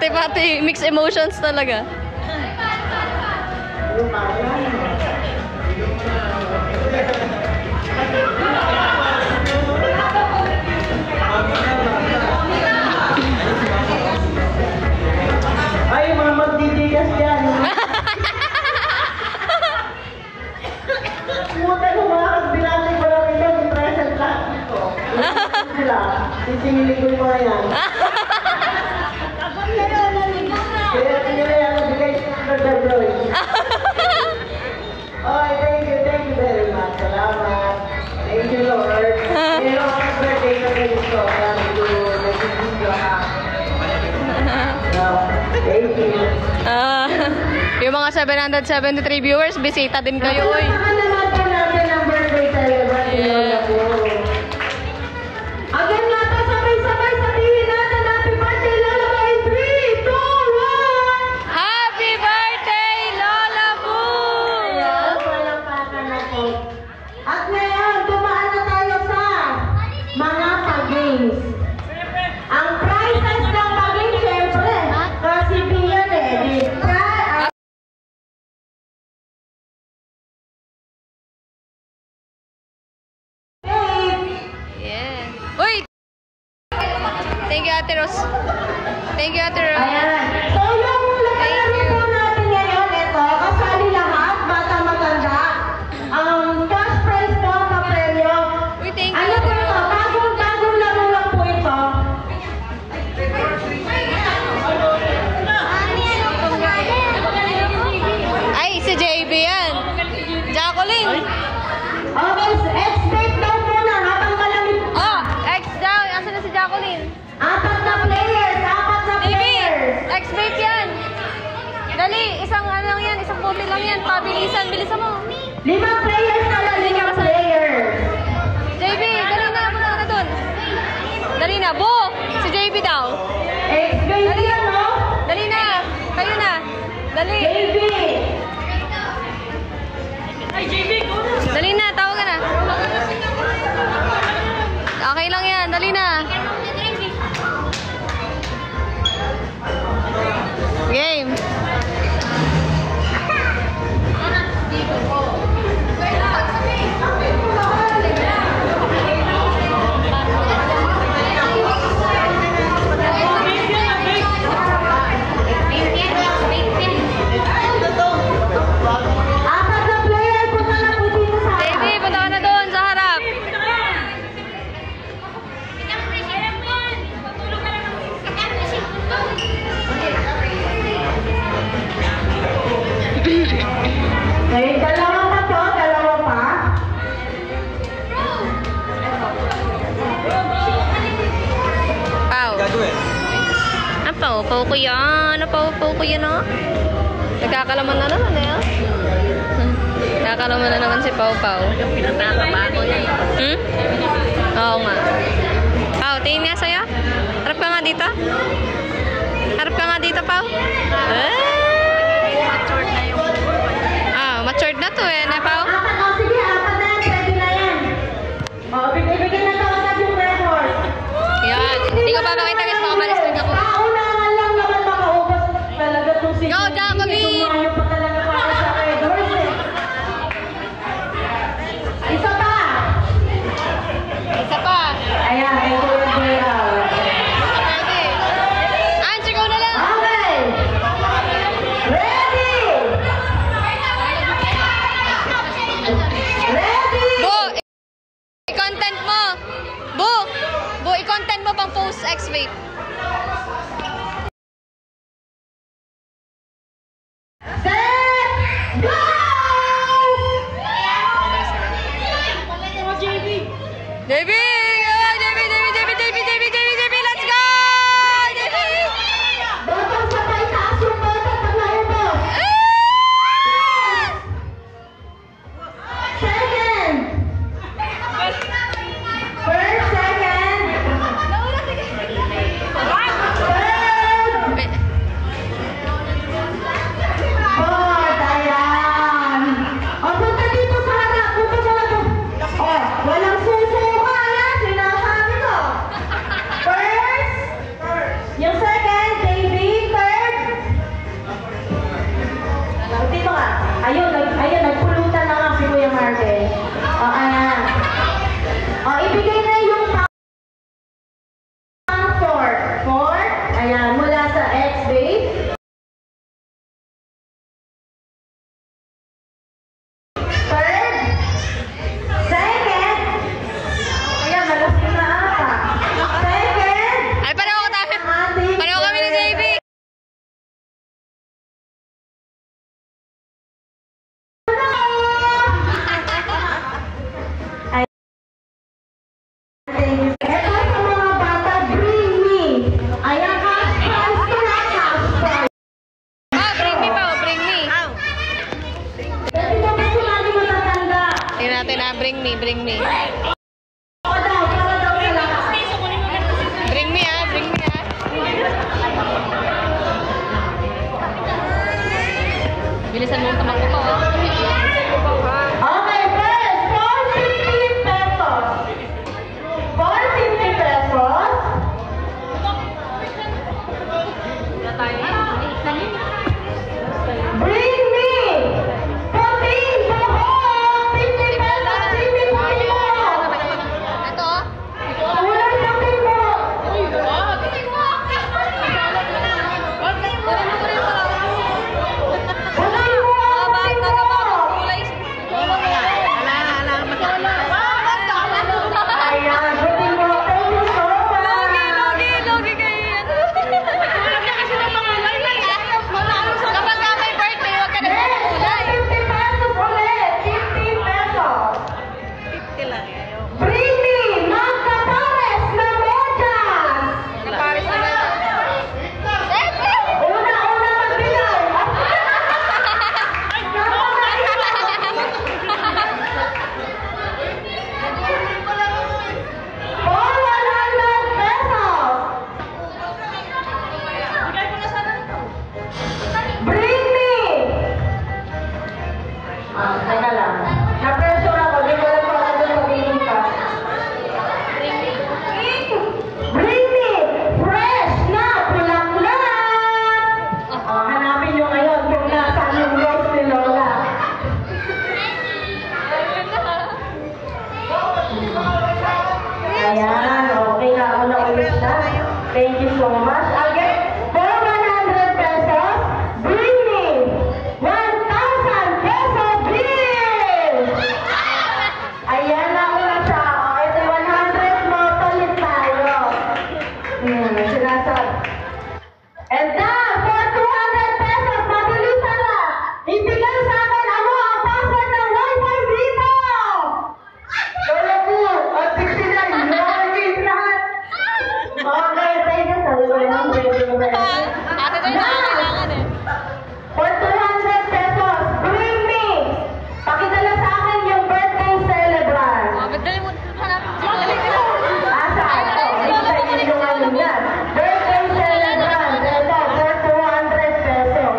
Pati mixed emotions talaga. Ay, mga magdidigas dyan. Puta ko mga kasbilate ko lang ito, yung present lahat dito. Sila, sisingili ko yung mga yan. Kaya nila yan, nabigay sa Bro. Ay, thank you very much. Salamat. Thank you, Lord. Pero ang birthday na kayo ko, kami ko, nag-video ha. Thank you. Yung mga 773 viewers, bisita din kayo, oy. Naman po natin ang birthday celebrant ni Lola po. Again nga po, sabay-sabay sabihin natin, happy birthday, Lola po, in 3, 2, 1! Happy birthday, Lola Boo! Ayan, walang pakana po. At ngayon, dumaan na tayo sa mga pag-games. Ang prizes ng pag-games, syempre, kasi biyan eh. Yeah. Uy! Thank you, Ate Ros. Thank you, Ate Ros. Ayan. So, yung lagay po natin ngayon, ito, kasali lahat, bata matanda. Ang cash prize po na premyo. Uy, thank you, Ano po Ate ito? Ros. Bagong laro lang po ito. Ay, si JB yan. Jacqueline. Okay, expect daw muna habang malamig. Oh, X daw. Asan na si Jacqueline? Apat na players. JB, X-bait yan. Dali, isang ano lang yan. Isang puti lang yan. Pabilisan, bilisan mo. 5 players na lang. 5 players. JB, dali na. Punta ka na dun. Dali na. Bu! Si JB daw. Expect Dali. yan, no? Dali na. Kayo na. Dali. JB. Dali na. Tawagan na. Okay lang yan. Dali na. Game. Apat na player. Punta na po dito sa JB, punta ka na doon sa harap. Okay, dalawa pa to, dalawa pa. Pau. Pau ko yan. Pau ko yan, oh. Nagkakalaman na naman, eh, oh. Nagkakalaman na naman si Pau. Hmm? Oo nga. Pau, tingin nga sa'yo. Harap ka nga dito. Harap ka nga dito, Pau. Matured na to, eh, na, Pau? Apat, oh, sige, apat na yan, pwede na yan. Oh, bigyan na tawag yung record. Yan. Hindi ko papakita, guys. Makamalis din ako. Kaunahan lang naman makaubos talaga itong si Go, Jacqueline! Tumayo pa talaga para sa records, eh. Isa pa. Isa pa. Ayan, ito yung real. Pwede. Ange, ikaw na lang. Okay. Ready! Bilisan mo tumakbo pa, oh. Okay, first, 450 pesos. 450 pesos. Bring me puting buhok. 50 pesos. 50 buhok. Ito, oh. Ulang puting buhok. Puting buhok. Bakit nagabagong kulay? Ayan, puting buhok. Thank you so much. Logi kayo yan. Kapag ka may birthday, huwag ka na Next, kulay. 50 pesos ulit. 50 pesos. Bring me magkapares na medyas. Kapares na ba? Una magbigay. For 100 pesos. Bring me. Teka lang. Na-pressure ako. Di ko alam kung ano yung magiging ka. Bring me fresh na bulaklak. Hanapin nyo ngayon kung nasaan yung rose ni Lola. Ayan, okay na ako na ulit na. Thank you so much. Again, for 100 pesos, bring me 1,000 peso bill! Ayan, ako na siya. O, ito yung 100 mo, palit tayo. Sinasab. And now, for 200 pesos, mabilisan na. Ibigay sa akin ang password ng Wi-Fi dito! Lola po, at 69, login lahat. Okay, thank you. Sabi ko naman, pwede ko ba yan? Ate ko yung kailangan eh. For 200 pesos, bring me! Pakidala sa akin yung birthday celebrant. Madali mo hanapin si Asa? Ito, yung ano yan. Birthday celebrant. Ito, for 200 pesos.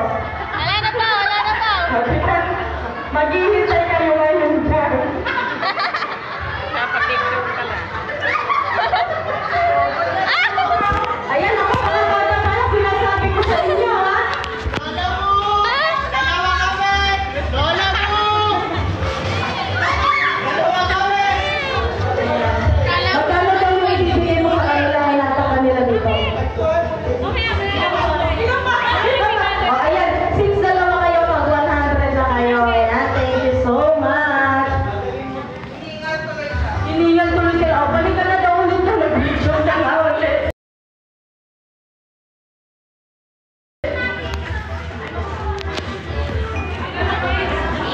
Wala na pa. Maghihintay kayo ngayon dyan. Ayan, ako pala sinasabi ko sa inyo, ha? Magkano daw yung ibibigay mo sa kanila, hinata kanila dito? O, ayan, since dalawa kayo, mag 100 na kayo. Ayan, thank you so much. Hiningal tuloy sila. O, balikan na daw ulit na nag-video na nga ulit.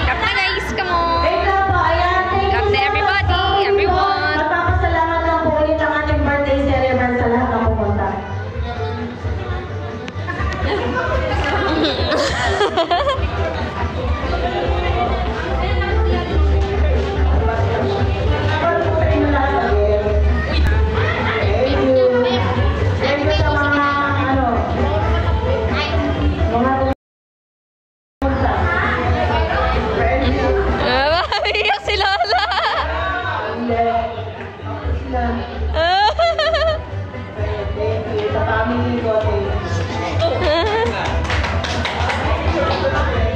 Kapta guys, come on. Wait lang po, ayan, thank you Kapta so much everybody, sa ating everyone. mga Magpapasalamat lang po ulit ang ating birthday celebrant sa lahat ng pumunta. Thank you sa mga, mga pumunta. Iyak si Lola. Hindi. Sila. Thank you. Sa family ko, thank you.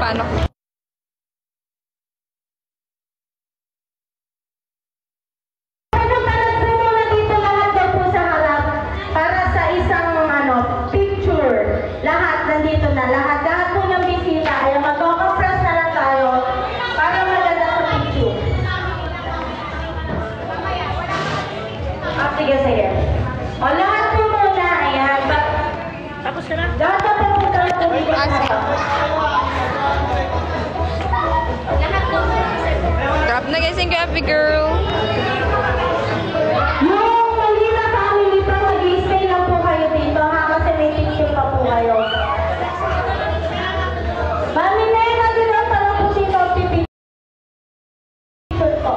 paano. Parang po muna dito lahat daw po sa harap para sa isang picture. Lahat nandito na. Lahat po ng bisita ay magkakapras na lang tayo para maganda sa picture. Sige, sige. O, lahat po muna. Ayan. Tapos ka na? Lahat na po muna. Drop na guys, thank you, happy girl. Yung Molina family pa, mag-i-stay lang po kayo dito ha, kasi may picture pa po kayo. Mami Nena, diba pala po dito picture po.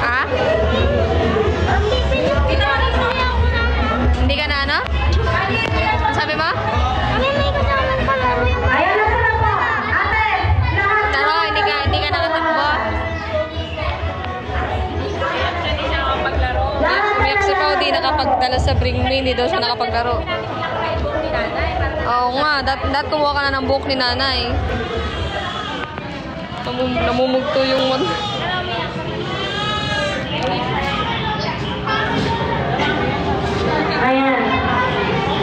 Ah? Hindi ka na ano? Ano sabi mo? Ayan na po. Ate, lahat Taro, hindi ka nakatakbo. Umiyak si Pao, di nakapagdala sa Bring Me, hindi daw siya nakapaglaro. Oo nga, dat kumuha ka na ng buhok ni nanay. Namumugto yung Ayan.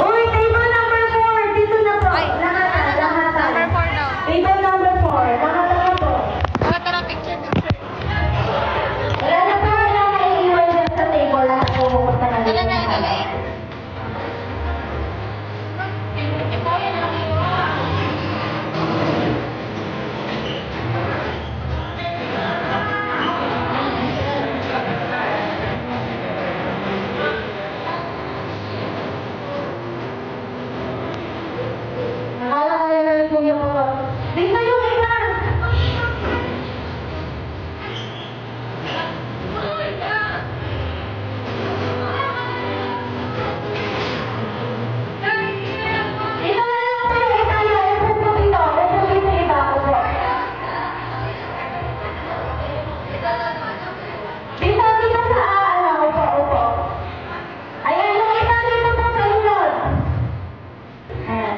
Uy, table number 4. Dito na po. Ay. Lahat. Number 4 daw. Table number 4. Lahat na po. Tara, picture. Wala na po na naiiwan dyan sa table. Lahat po pupunta na dito. Dito yung iba. Dito na lang po yung iba. Upo po dito. Upo dito iba. Upo. Dito sa upo. Ayan, yung iba dito po sa hilod. Ayan.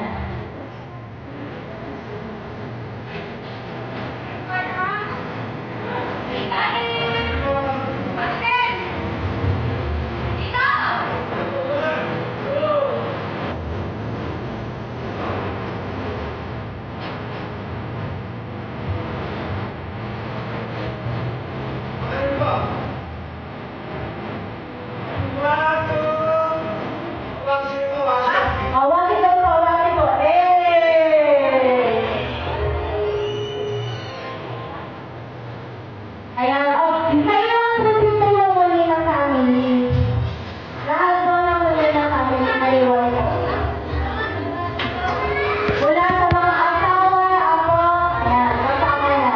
Awaki ko. Ayan, kayo ang nandito yung Molina family. Lahat po ng Molina family naiwan ko. Mula sa mga asawa, apo, ayan, kasama yan.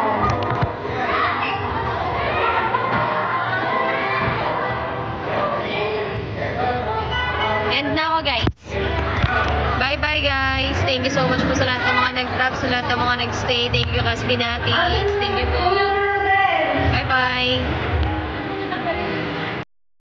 End na ako guys. Bye-bye guys. Thank you so much po sa lahat ng mga nag-vlog, sa lahat ng mga nag-stay. Thank you Kasbinatis. Thank you po. Bye-bye.